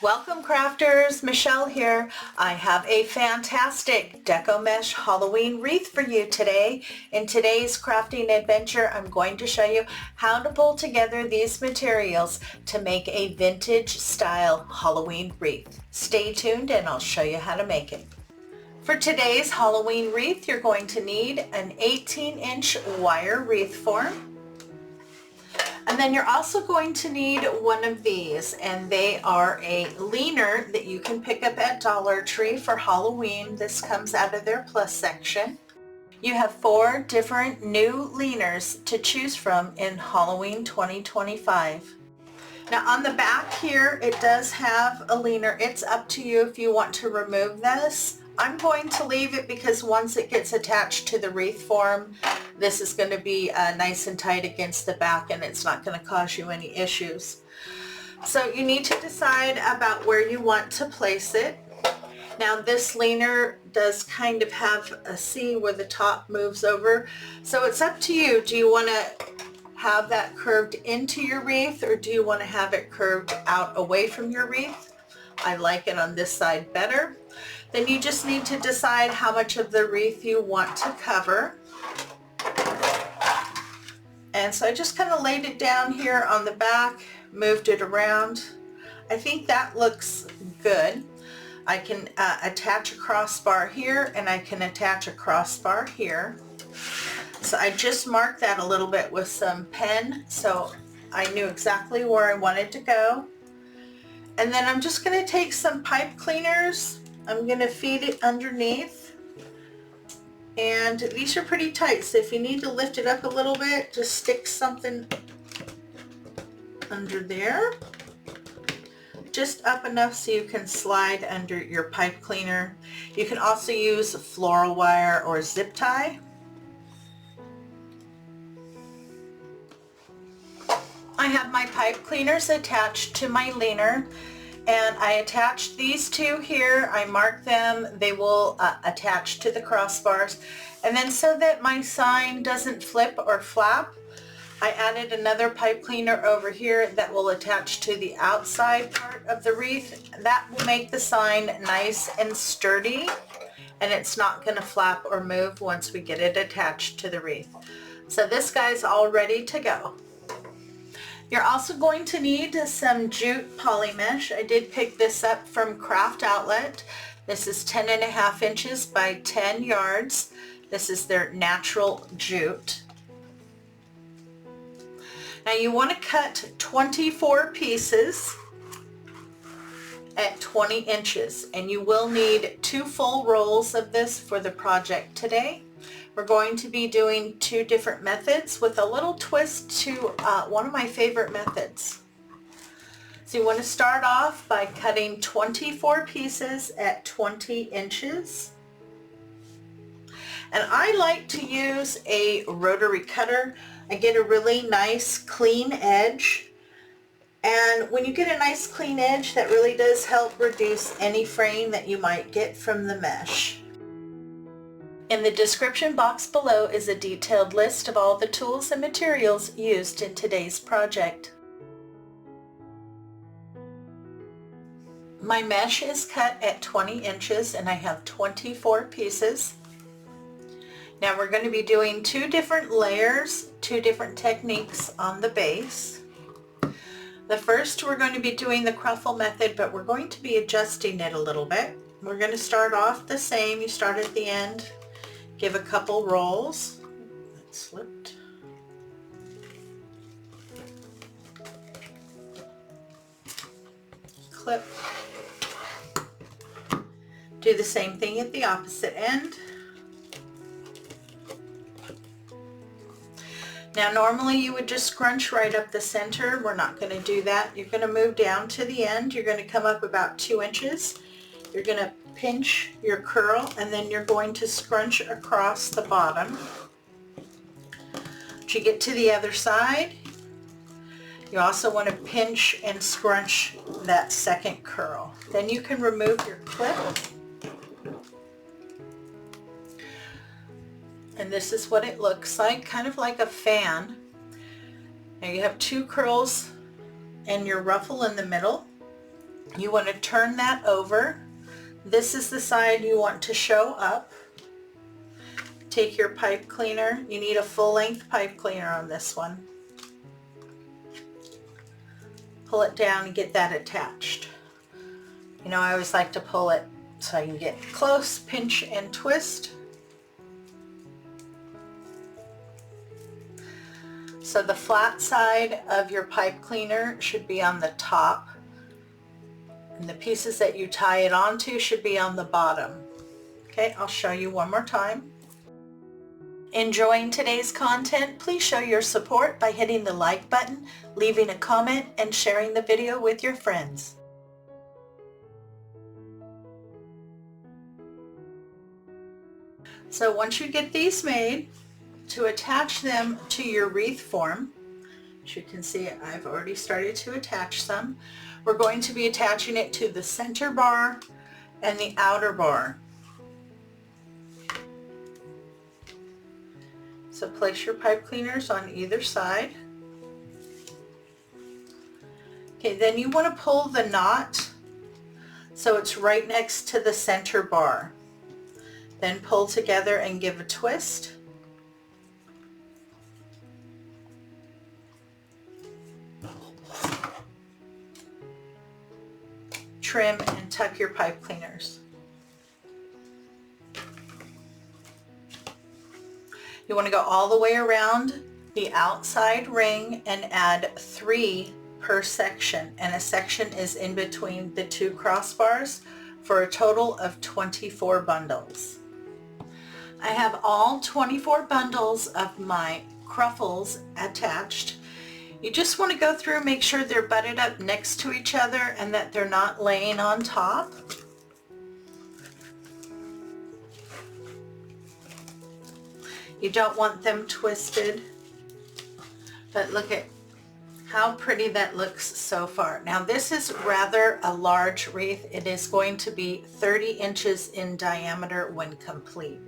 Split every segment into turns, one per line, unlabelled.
Welcome crafters, Michelle here. I have a fantastic Deco Mesh Halloween wreath for you today. In today's crafting adventure, I'm going to show you how to pull together these materials to make a vintage style Halloween wreath. Stay tuned and I'll show you how to make it. For today's Halloween wreath, you're going to need an 18-inch wire wreath form. And then you're also going to need one of these, and they are a leaner that you can pick up at Dollar Tree for Halloween. This comes out of their plus section. You have 4 different new leaners to choose from in Halloween 2025. Now on the back here, it does have a leaner. It's up to you if you want to remove this. I'm going to leave it because once it gets attached to the wreath form, this is going to be nice and tight against the back and it's not going to cause you any issues. So you need to decide about where you want to place it. Now this leaner does kind of have a C where the top moves over. So it's up to you. Do you want to have that curved into your wreath or do you want to have it curved out away from your wreath? I like it on this side better. Then you just need to decide how much of the wreath you want to cover. And so I just kind of laid it down here on the back, moved it around. I think that looks good. I can attach a crossbar here and I can attach a crossbar here. So I just marked that a little bit with some pen so I knew exactly where I wanted to go. And then I'm just going to take some pipe cleaners. I'm going to feed it underneath. And these are pretty tight, so if you need to lift it up a little bit, just stick something under there. Just up enough so you can slide under your pipe cleaner. You can also use floral wire or zip tie. I have my pipe cleaners attached to my leaner and I attached these two here. I marked them. They will attach to the crossbars. And then so that my sign doesn't flip or flap, I added another pipe cleaner over here that will attach to the outside part of the wreath. That will make the sign nice and sturdy and it's not going to flap or move once we get it attached to the wreath. So this guy's all ready to go. You're also going to need some jute poly mesh. I did pick this up from Craft Outlet. This is 10.5 inches by 10 yards. This is their natural jute. Now you want to cut 24 pieces at 20 inches and you will need 2 full rolls of this for the project today. We're going to be doing 2 different methods with a little twist to one of my favorite methods. So you want to start off by cutting 24 pieces at 20 inches. And I like to use a rotary cutter. I get a really nice clean edge. And when you get a nice clean edge, that really does help reduce any fraying that you might get from the mesh. In the description box below is a detailed list of all the tools and materials used in today's project. My mesh is cut at 20 inches and I have 24 pieces. Now we're going to be doing 2 different layers, 2 different techniques on the base. The first we're going to be doing the cruffle method, but we're going to be adjusting it a little bit. We're going to start off the same. You start at the end. Give a couple rolls. That slipped. Clip. Do the same thing at the opposite end. Now normally you would just scrunch right up the center. We're not going to do that. You're going to move down to the end. You're going to come up about 2 inches. You're going to pinch your curl and then you're going to scrunch across the bottom. As you get to the other side, you also want to pinch and scrunch that second curl. Then you can remove your clip. And this is what it looks like, kind of like a fan. Now you have 2 curls and your ruffle in the middle. You want to turn that over. This is the side you want to show up. Take your pipe cleaner. You need a full-length pipe cleaner on this one. Pull it down and get that attached. You know, I always like to pull it so I can get close, pinch and twist. So the flat side of your pipe cleaner should be on the top, and the pieces that you tie it onto should be on the bottom. Okay, I'll show you one more time. Enjoying today's content? Please show your support by hitting the like button, leaving a comment, and sharing the video with your friends. So once you get these made, to attach them to your wreath form, as you can see, I've already started to attach some. We're going to be attaching it to the center bar and the outer bar. So place your pipe cleaners on either side. Okay, then you want to pull the knot so it's right next to the center bar. Then pull together and give a twist. Trim and tuck your pipe cleaners. You want to go all the way around the outside ring and add 3 per section, and a section is in between the 2 crossbars for a total of 24 bundles. I have all 24 bundles of my cruffles attached. You just want to go through and make sure they're butted up next to each other and that they're not laying on top. You don't want them twisted, but look at how pretty that looks so far. Now this is rather a large wreath. It is going to be 30 inches in diameter when complete.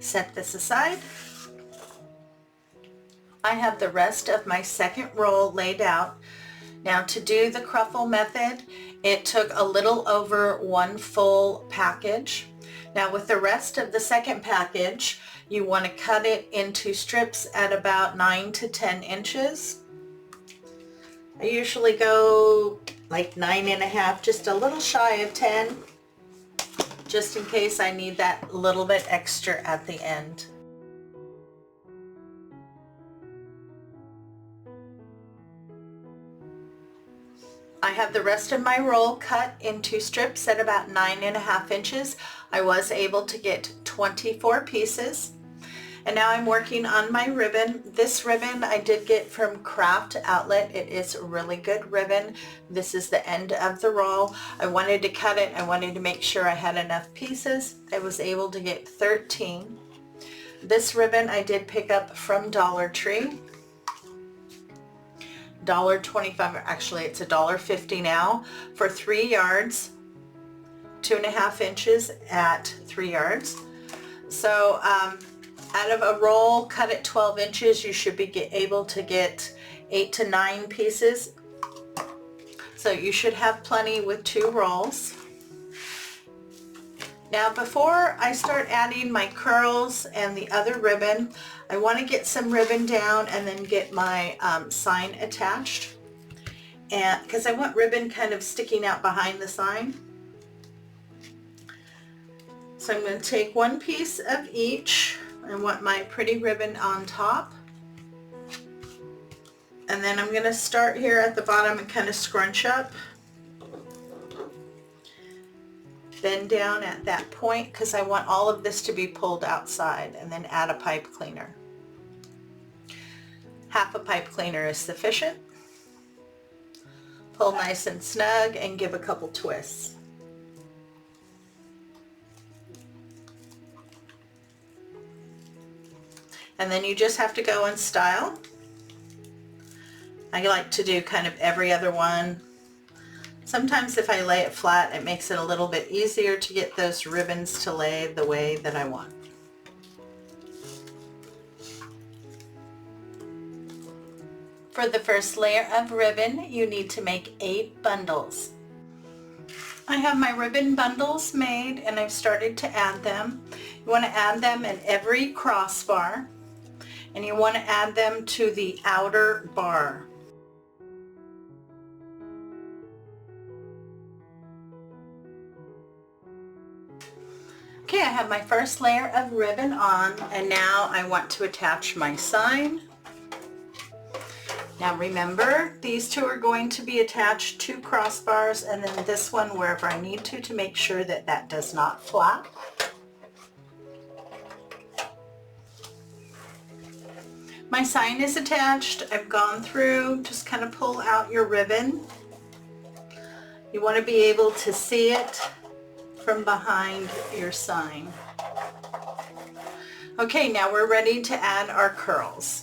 Set this aside. I have the rest of my second roll laid out. Now to do the cruffle method, it took a little over 1 full package. Now with the rest of the second package, you want to cut it into strips at about 9 to 10 inches. I usually go like 9.5, just a little shy of 10, just in case I need that little bit extra at the end. I have the rest of my roll cut into strips at about 9.5 inches. I was able to get 24 pieces. And now I'm working on my ribbon. This ribbon I did get from Craft Outlet. It is a really good ribbon. This is the end of the roll. I wanted to cut it. I wanted to make sure I had enough pieces. I was able to get 13. This ribbon I did pick up from Dollar Tree. $1.25, actually it's $1.50 now for 3 yards, 2.5 inches at 3 yards. So out of a roll cut at 12 inches, you should be able to get 8 to 9 pieces. So you should have plenty with 2 rolls. Now before I start adding my curls and the other ribbon, I want to get some ribbon down and then get my sign attached, and because I want ribbon kind of sticking out behind the sign. So I'm going to take 1 piece of each. I want my pretty ribbon on top, and then I'm going to start here at the bottom and kind of scrunch up. Bend down at that point because I want all of this to be pulled outside, and then add a pipe cleaner. Half a pipe cleaner is sufficient. Pull nice and snug and give a couple twists. And then you just have to go in style. I like to do kind of every other one. Sometimes if I lay it flat, it makes it a little bit easier to get those ribbons to lay the way that I want. For the first layer of ribbon, you need to make 8 bundles. I have my ribbon bundles made and I've started to add them. You want to add them in every crossbar and you want to add them to the outer bar. Okay, I have my first layer of ribbon on and now I want to attach my sign. Now remember, these two are going to be attached to crossbars and then this one wherever I need to make sure that that does not flap. My sign is attached. I've gone through, just kind of pull out your ribbon. You want to be able to see it from behind your sign. Okay, now we're ready to add our curls.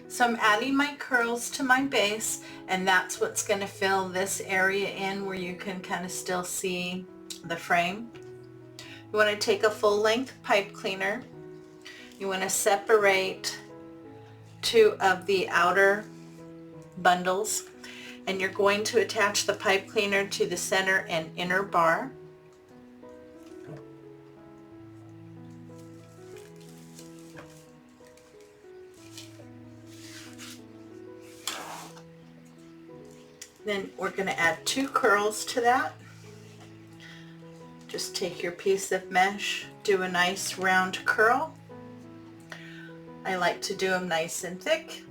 So I'm adding my curls to my base and that's what's going to fill this area in where you can kind of still see the frame. You want to take a full length pipe cleaner. You want to separate two of the outer bundles and you're going to attach the pipe cleaner to the center and inner bar. Then we're going to add two curls to that. Just take your piece of mesh, do a nice round curl. I like to do them nice and thick.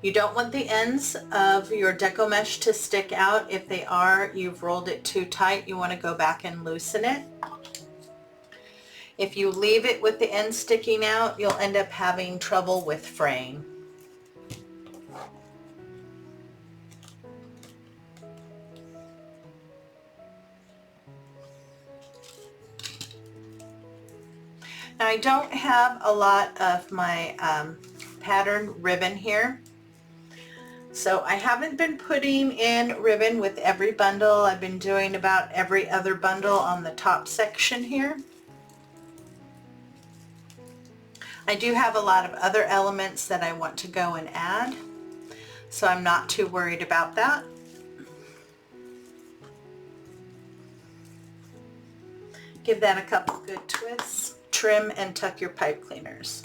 You don't want the ends of your deco mesh to stick out. If they are, you've rolled it too tight. You want to go back and loosen it. If you leave it with the ends sticking out, you'll end up having trouble with fraying. Now I don't have a lot of my pattern ribbon here, so I haven't been putting in ribbon with every bundle. I've been doing about every other bundle on the top section here. I do have a lot of other elements that I want to go and add, so I'm not too worried about that. Give that a couple good twists. Trim and tuck your pipe cleaners.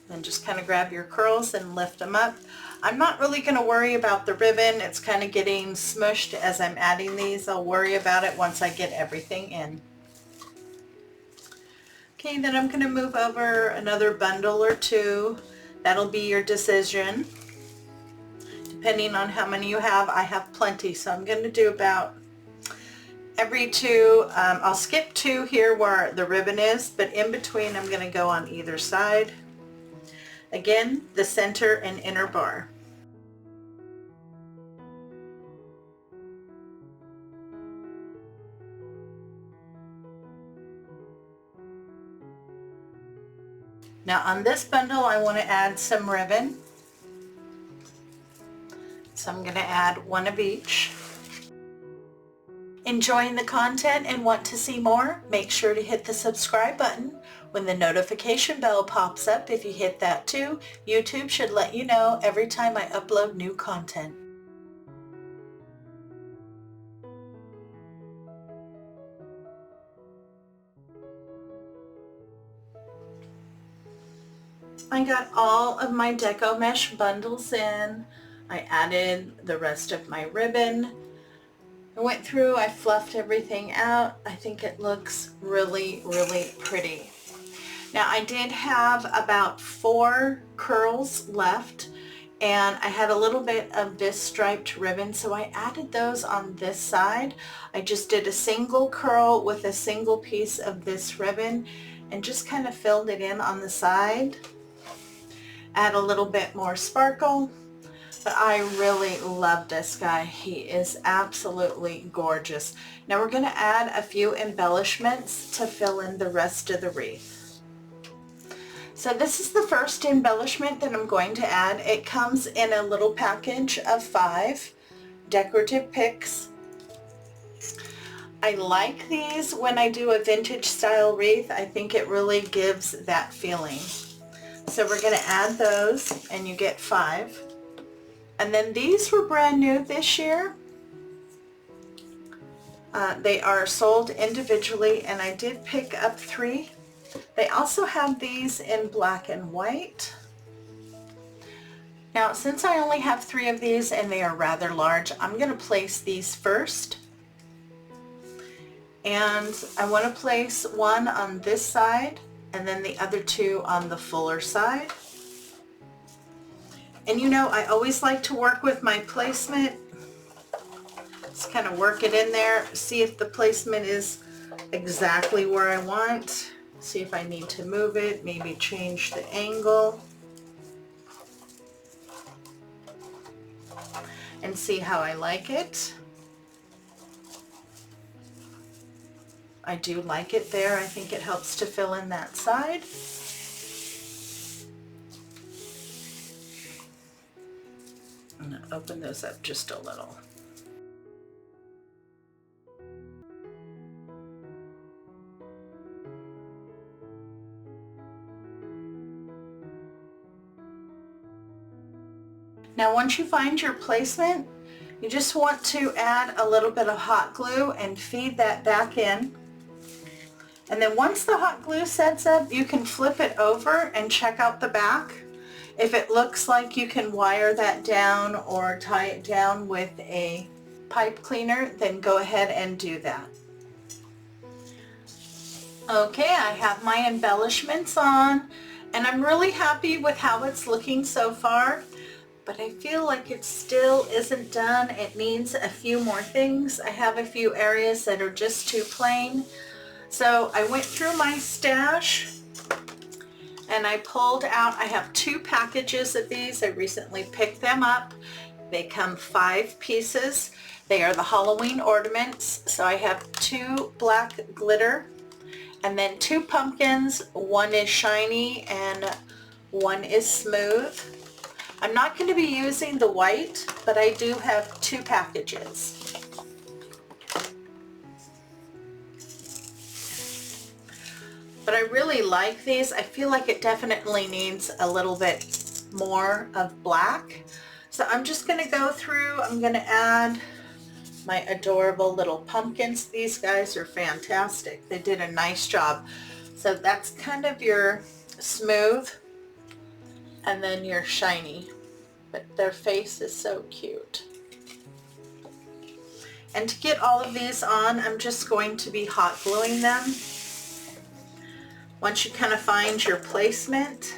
Then just kind of grab your curls and lift them up. I'm not really going to worry about the ribbon. It's kind of getting smushed as I'm adding these. I'll worry about it once I get everything in. Okay, then I'm going to move over another bundle or two. That'll be your decision. Depending on how many you have, I have plenty, so I'm going to do about every two. I'll skip two here where the ribbon is, but in between I'm going to go on either side. Again, the center and inner bar. Now on this bundle I want to add some ribbon. So I'm going to add one of each. Enjoying the content and want to see more? Make sure to hit the subscribe button. When the notification bell pops up, if you hit that too, YouTube should let you know every time I upload new content. I got all of my deco mesh bundles in. I added the rest of my ribbon. I went through, I fluffed everything out. I think it looks really, really pretty. Now I did have about 4 curls left and I had a little bit of this striped ribbon, so I added those on this side. I just did a single curl with a single piece of this ribbon and just kind of filled it in on the side. Add a little bit more sparkle. But I really love this guy. He is absolutely gorgeous. Now we're going to add a few embellishments to fill in the rest of the wreath. So this is the first embellishment that I'm going to add. It comes in a little package of 5 decorative picks. I like these when I do a vintage style wreath. I think it really gives that feeling. So we're going to add those, and you get 5. And then these were brand new this year. They are sold individually, and I did pick up 3. They also have these in black and white. Now, since I only have 3 of these and they are rather large, I'm going to place these first. And I want to place one on this side and then the other 2 on the fuller side. And you know, I always like to work with my placement. Just kind of work it in there, see if the placement is exactly where I want. See if I need to move it, maybe change the angle. And see how I like it. I do like it there. I think it helps to fill in that side. I'm going to open those up just a little. Now once you find your placement, you just want to add a little bit of hot glue and feed that back in. And then once the hot glue sets up, you can flip it over and check out the back. If it looks like you can wire that down or tie it down with a pipe cleaner, then go ahead and do that. Okay, I have my embellishments on, and I'm really happy with how it's looking so far. But I feel like it still isn't done. It needs a few more things. I have a few areas that are just too plain. So I went through my stash and I pulled out, I have 2 packages of these. I recently picked them up. They come 5 pieces. They are the Halloween ornaments. So I have 2 black glitter and then 2 pumpkins. One is shiny and one is smooth. I'm not going to be using the white, but I do have 2 packages. But I really like these. I feel like it definitely needs a little bit more of black. So I'm just going to go through, I'm going to add my adorable little pumpkins. These guys are fantastic. They did a nice job. So that's kind of your smooth and then your shiny, but their face is so cute. And to get all of these on, I'm just going to be hot gluing them. Once you kind of find your placement,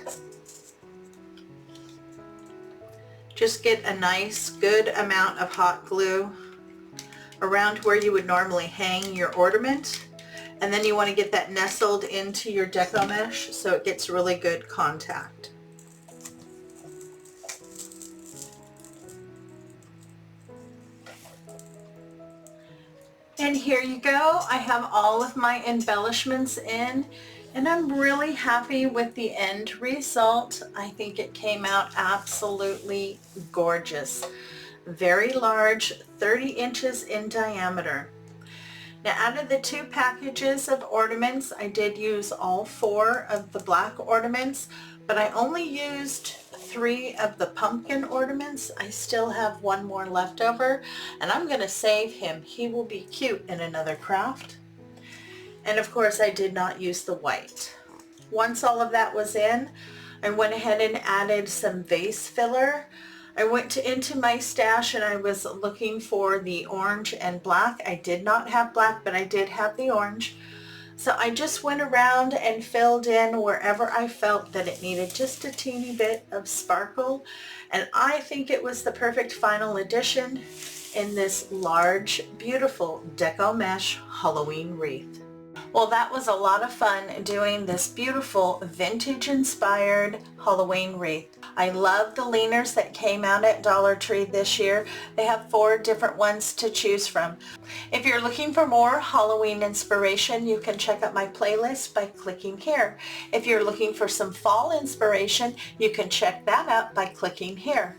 just get a nice good amount of hot glue around where you would normally hang your ornament, and then you want to get that nestled into your deco mesh so it gets really good contact. And here you go. I have all of my embellishments in, and I'm really happy with the end result. I think it came out absolutely gorgeous. Very large, 30 inches in diameter. Now out of the 2 packages of ornaments, I did use all 4 of the black ornaments, but I only used 3 of the pumpkin ornaments. I still have 1 more left over, and I'm going to save him. He will be cute in another craft. And of course I did not use the white. Once all of that was in, I went ahead and added some vase filler. I went into my stash and I was looking for the orange and black. I did not have black, but I did have the orange. So I just went around and filled in wherever I felt that it needed just a teeny bit of sparkle. And I think it was the perfect final addition in this large, beautiful Deco Mesh Halloween wreath. Well, that was a lot of fun doing this beautiful vintage inspired Halloween wreath. I love the leaners that came out at Dollar Tree this year. They have 4 different ones to choose from. If you're looking for more Halloween inspiration, you can check out my playlist by clicking here. If you're looking for some fall inspiration, you can check that out by clicking here.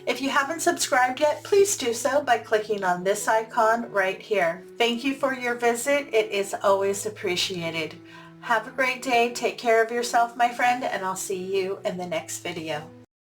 If you haven't subscribed yet, please do so by clicking on this icon right here. Thank you for your visit. It is always appreciated. Have a great day. Take care of yourself, my friend, and I'll see you in the next video.